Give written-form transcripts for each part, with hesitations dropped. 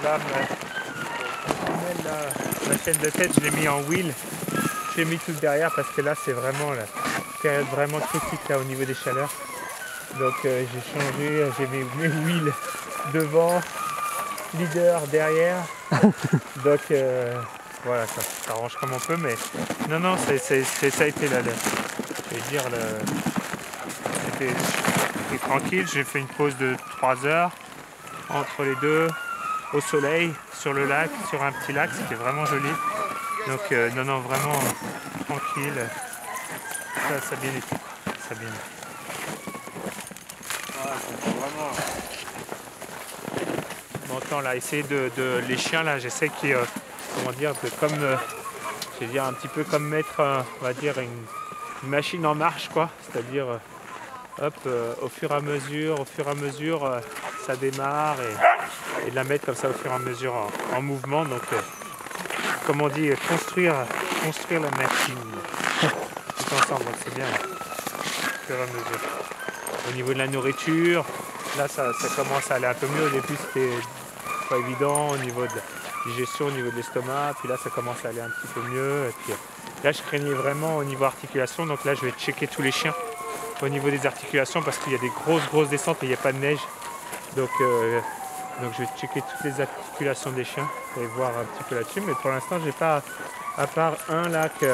Là, ma chaîne de tête, je l'ai mis en wheel. J'ai mis tout derrière parce que là, c'est vraiment la période vraiment critique là, au niveau des chaleurs. Donc j'ai changé, j'ai mis mes wheels devant, leader derrière. Donc voilà, ça arrange comme on peut, mais non, ça a été là, je vais dire, c'était tranquille. J'ai fait une pause de 3 heures entre les deux, au soleil, sur le lac, sur un petit lac, c'était vraiment joli. Donc non, vraiment tranquille. Ça a bien été, quoi. Ça a bien été. Voilà, vraiment. Bon temps là, essayer les chiens là, j'essaie qu'ils, comment dire, je vais dire un petit peu comme mettre, on va dire une machine en marche, quoi. C'est-à-dire, hop, au fur et à mesure, ça démarre et de la mettre comme ça au fur et à mesure en mouvement. Donc, comme on dit, construire la machine tout ensemble. Donc c'est bien, au fur et à mesure. Au niveau de la nourriture, là ça commence à aller un peu mieux. Au début c'était pas évident au niveau de la digestion, au niveau de l'estomac, puis là ça commence à aller un petit peu mieux. Et puis là je craignais vraiment au niveau articulation, donc là je vais checker tous les chiens au niveau des articulations parce qu'il y a des grosses descentes et il n'y a pas de neige. Donc je vais checker toutes les articulations des chiens et voir un petit peu là-dessus. Mais pour l'instant j'ai pas, à part un là qui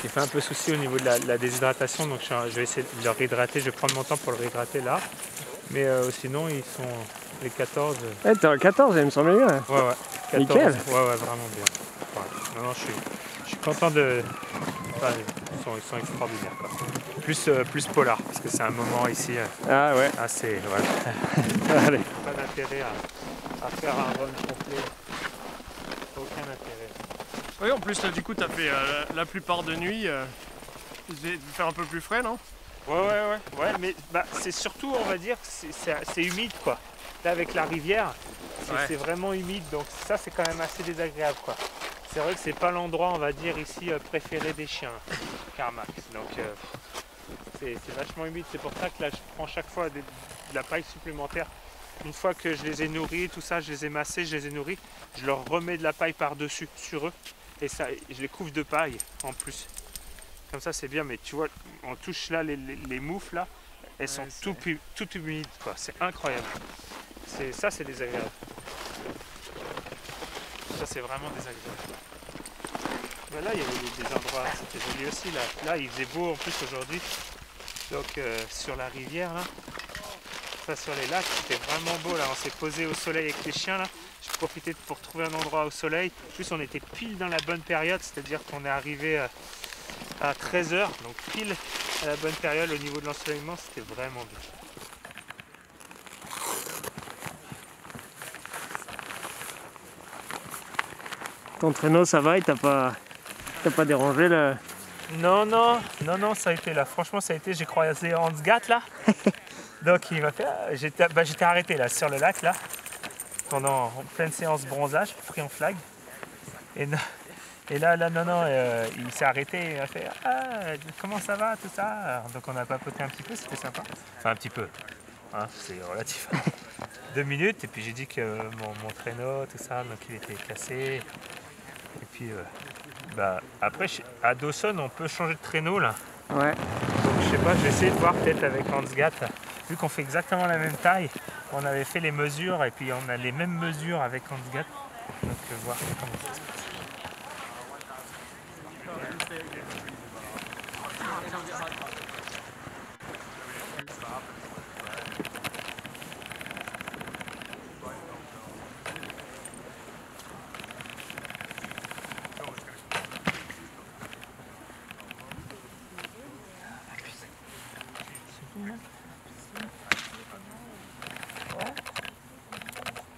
fait un peu souci au niveau de la déshydratation, donc je vais essayer de le réhydrater, je vais prendre mon temps pour le réhydrater là. Mais sinon ils sont les 14. T'es en 14, il me semblait bien. Ouais, 14. Nickel. Ouais, vraiment bien. Ouais. Non, je suis content de. Enfin, ils sont extraordinaires, quoi. Plus polar, parce que c'est un moment ici Ah ouais. assez. Voilà. Allez. Pas d'intérêt à faire un run complet. Aucun intérêt. Oui, en plus, là, du coup, t'as fait la plupart de nuit. Il devait faire un peu plus frais, non? Ouais, mais c'est surtout, on va dire, c'est humide, quoi. Là, avec la rivière, c'est vraiment humide, donc ça, c'est quand même assez désagréable, quoi. C'est vrai que c'est pas l'endroit, on va dire, ici, préféré des chiens, Carmax. Donc, c'est vachement humide. C'est pour ça que là, je prends chaque fois de la paille supplémentaire. Une fois que je les ai nourris, tout ça, je les ai massés, je les ai nourris, je leur remets de la paille par-dessus, sur eux, et ça, je les couvre de paille, en plus. Comme ça c'est bien, mais tu vois, on touche là les moufles là, elles sont toutes humides, quoi. C'est incroyable. Ça c'est désagréable. Ça c'est vraiment désagréable. Là il y avait des endroits, c'était joli aussi là. Là il faisait beau en plus aujourd'hui. Donc sur la rivière là, ça sur les lacs, c'était vraiment beau là. On s'est posé au soleil avec les chiens là. J'ai profité pour trouver un endroit au soleil. En plus on était pile dans la bonne période, c'est-à-dire qu'on est arrivé à 13 h, donc pile à la bonne période au niveau de l'ensoleillement, c'était vraiment bien. Ton traîneau, ça va et t'as pas dérangé le... Non, ça a été là. Franchement, ça a été, j'ai croisé Hans-Gat là. Donc il m'a fait, j'étais arrêté là sur le lac là, en pleine séance bronzage, free en flag. Et là, il s'est arrêté, il a fait « Ah, comment ça va, tout ça ?» Donc on a papoté un petit peu, c'était sympa. Enfin un petit peu, hein, c'est relatif. 2 minutes, et puis j'ai dit que mon traîneau, tout ça, donc il était cassé. Et puis, après, à Dawson, on peut changer de traîneau là. Ouais. Donc je sais pas, je vais essayer de voir peut-être avec Hans-Gat. Vu qu'on fait exactement la même taille, on avait fait les mesures, et puis on a les mêmes mesures avec Hans-Gat. Donc voir comment ça se passe.